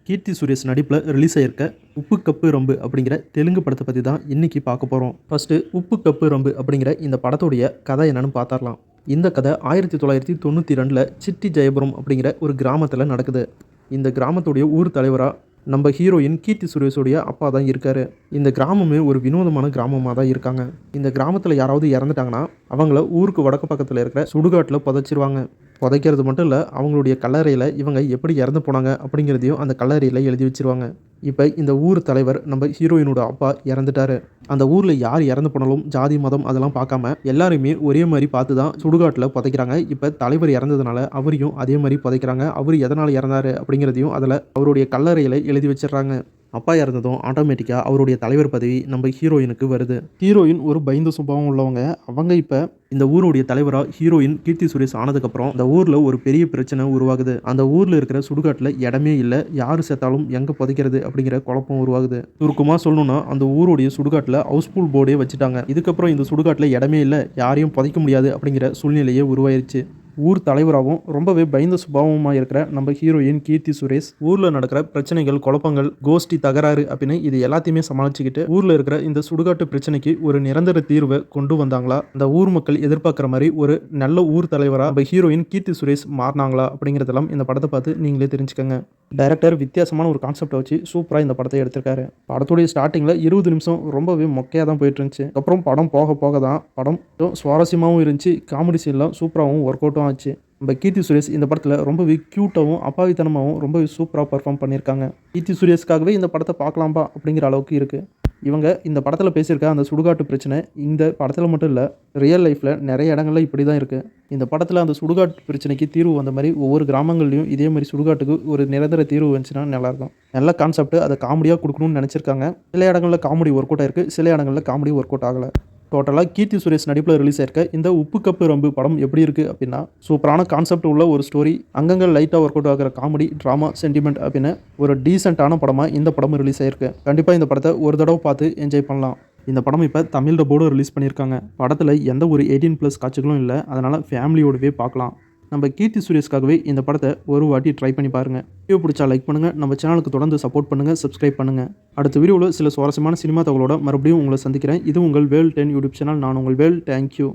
கீர்த்தி சுரேஷ் நடிப்பில் ரிலீஸ் ஆயிருக்க உப்பு கப்பு ரம்பு அப்படிங்கிற தெலுங்கு படத்தை பற்றி தான் இன்றைக்கி பார்க்க போகிறோம். ஃபஸ்ட்டு உப்பு கப்பு ரம்பு அப்படிங்கிற இந்த படத்துடைய கதை என்னன்னு பார்த்துடலாம். இந்த கதை 1992 சிட்டி ஜெயபுரம் அப்படிங்கிற ஒரு கிராமத்தில் நடக்குது. இந்த கிராமத்துடைய ஊர் தலைவராக நம்ம ஹீரோயின் கீர்த்தி சுரேஷோடைய அப்பா தான் இருக்கார். இந்த கிராமமே ஒரு வினோதமான கிராமமாக தான் இருக்காங்க. இந்த கிராமத்தில் யாராவது இறந்துட்டாங்கன்னா அவங்கள ஊருக்கு வடக்கு பக்கத்தில் இருக்கிற சுடுகாட்டில் புதைச்சிருவாங்க. புதைக்கிறது மட்டும் இல்லை, அவங்களுடைய கல்லறையில் இவங்க எப்படி இறந்து போனாங்க அப்படிங்கிறதையும் அந்த கல்லறையில் எழுதி வச்சிருவாங்க. இப்போ இந்த ஊர் தலைவர் நம்ம ஹீரோயினோட அப்பா இறந்துட்டாரு. அந்த ஊரில் யார் இறந்து போனாலும் ஜாதி மதம் அதெல்லாம் பார்க்காம எல்லாருமே ஒரே மாதிரி பார்த்து தான் சுடுகாட்டில் புதைக்கிறாங்க. இப்போ தலைவர் இறந்ததுனால அவரையும் அதே மாதிரி புதைக்கிறாங்க. அவர் எதனால் இறந்தாரு அப்படிங்கிறதையும் அதில் அவருடைய கல்லறையில் எழுதி வச்சிடுறாங்க. அப்பா இறந்ததும் ஆட்டோமேட்டிக்காக அவருடைய தலைவர் பதவி நம்ம ஹீரோயினுக்கு வருது. ஹீரோயின் ஒரு பயந்த சுபாவம் உள்ளவங்க. அவங்க இப்போ இந்த ஊருடைய தலைவராக ஹீரோயின் கீர்த்தி சுரேஷ் ஆனதுக்கப்புறம் அந்த ஊரில் ஒரு பெரிய பிரச்சனை உருவாகுது. அந்த ஊரில் இருக்கிற சுடுகாட்டில் இடமே இல்லை, யார் சேர்த்தாலும் எங்கே புதைக்கிறது அப்படிங்கிற குழப்பம் உருவாகுது. சுருக்கமாக சொல்லணும்னா அந்த ஊருடைய சுடுகாட்டில் ஹவுஸ்ஃபுல் போர்டே வச்சுட்டாங்க. இதுக்கப்புறம் இந்த சுடுகாட்டில் இடமே இல்லை, யாரையும் புதைக்க முடியாது அப்படிங்கிற சூழ்நிலையே உருவாயிருச்சு. ஊர் தலைவராகவும் ரொம்பவே பயந்த சுபாவமாக இருக்கிற நம்ம ஹீரோயின் கீர்த்தி சுரேஷ் ஊரில் நடக்கிற பிரச்சனைகள், குழப்பங்கள், கோஷ்டி தகராறு அப்படின்னு இது எல்லாத்தையுமே சமாளிச்சுக்கிட்டு ஊரில் இருக்கிற இந்த சுடுகாட்டு பிரச்சனைக்கு ஒரு நிரந்தர தீர்வை கொண்டு வந்தாங்களா, அந்த ஊர் மக்கள் எதிர்பார்க்குற மாதிரி ஒரு நல்ல ஊர் தலைவராக நம்ம ஹீரோயின் கீர்த்தி சுரேஷ் மாறினாங்களா அப்படிங்கிறதெல்லாம் இந்த படத்தை பார்த்து நீங்களே தெரிஞ்சுக்கங்க. டைரக்டர் வித்தியாசமான ஒரு கான்செப்டை வச்சு சூப்பராக இந்த படத்தை எடுத்திருக்காரு. படத்துடைய ஸ்டார்டிங்கில் 20 நிமிஷம் ரொம்பவே மொக்கையாக தான் போயிட்டு இருந்துச்சு. அப்புறம் படம் போக போக தான் படம் சுவாரஸ்யமாகவும் இருந்துச்சு. காமெடி சீன்லாம் சூப்பராகவும் ஒர்க் அவுட்டும் ஆச்சு. நம்ம கீர்த்தி சுரேஷ் இந்த படத்தில் ரொம்பவே க்யூட்டாகவும் அப்பாவித்தனமாகவும் ரொம்பவே சூப்பராக பர்ஃபார்ம் பண்ணியிருக்காங்க. கீர்த்தி சுரேஷ்காகவே இந்த படத்தை பார்க்கலாம்பா அப்படிங்கிற அளவுக்கு இருக்குது. இவங்க இந்த படத்தில் பேசியிருக்க அந்த சுடுகாட்டு பிரச்சனை இந்த படத்தில் மட்டும் இல்லை, ரியல் லைஃப்பில் நிறைய இடங்கள்ல இப்படி தான் இருக்குது. இந்த படத்தில் அந்த சுடுகாட்டு பிரச்சனைக்கு தீர்வு வந்த மாதிரி ஒவ்வொரு கிராமங்கள்லையும் இதே மாதிரி சுடுகாட்டுக்கு ஒரு நிரந்தர தீர்வு வந்துச்சுன்னா நல்லாயிருக்கும். நல்ல கான்செப்ட், அதை காமெடியாக கொடுக்கணும்னு நினச்சிருக்காங்க. சில இடங்களில் காமெடி ஒர்க் அவுட் ஆயிருக்கு, சில இடங்களில் காமெடி ஒர்க் அவுட் ஆகலை. டோட்டலாக கீர்த்தி சுரேஷ் நடிப்பில் ரிலீஸ் ஆயிருக்க இந்த உப்பு கப்பு ரம்பு படம் எப்படி இருக்குது அப்படின்னா, சூப்பரான கான்செப்ட் உள்ள ஒரு ஸ்டோரி, அங்கங்கே லைட்டாக ஒர்க் அவுட் ஆகிற காமெடி, ட்ராமா, சென்டிமெண்ட் அப்படின்னு ஒரு டீசெண்டான படமாக இந்த படம் ரிலீஸ் ஆயிருக்கு. கண்டிப்பாக இந்த படத்தை ஒரு தடவை பார்த்து என்ஜாய் பண்ணலாம். இந்த படம் இப்போ தமிழ் டப்போடு ரிலீஸ் பண்ணியிருக்காங்க. படத்தில் எந்த ஒரு 18+ காட்சிகளும் இல்லை, அதனால் ஃபேமிலியோடவே பார்க்கலாம். நம்ம கீர்த்தி சுரேஷ்காகவே இந்த படத்தை ஒரு வாட்டி ட்ரை பண்ணி பாருங்கள். வீடியோ பிடிச்சா லைக் பண்ணுங்கள், நம்ம சேனலுக்கு தொடர்ந்து சப்போர்ட் பண்ணுங்கள், சப்ஸ்கிரைப் பண்ணுங்கள். அடுத்த வீடியோவில் சில சுவாரஸ்யமான சினிமா தகவலோட மறுபடியும் உங்களை சந்திக்கிறேன். இது உங்கள் வேல் 10 யூடியூப் சேனல். நான் உங்கள் வேல். தேங்க்யூ.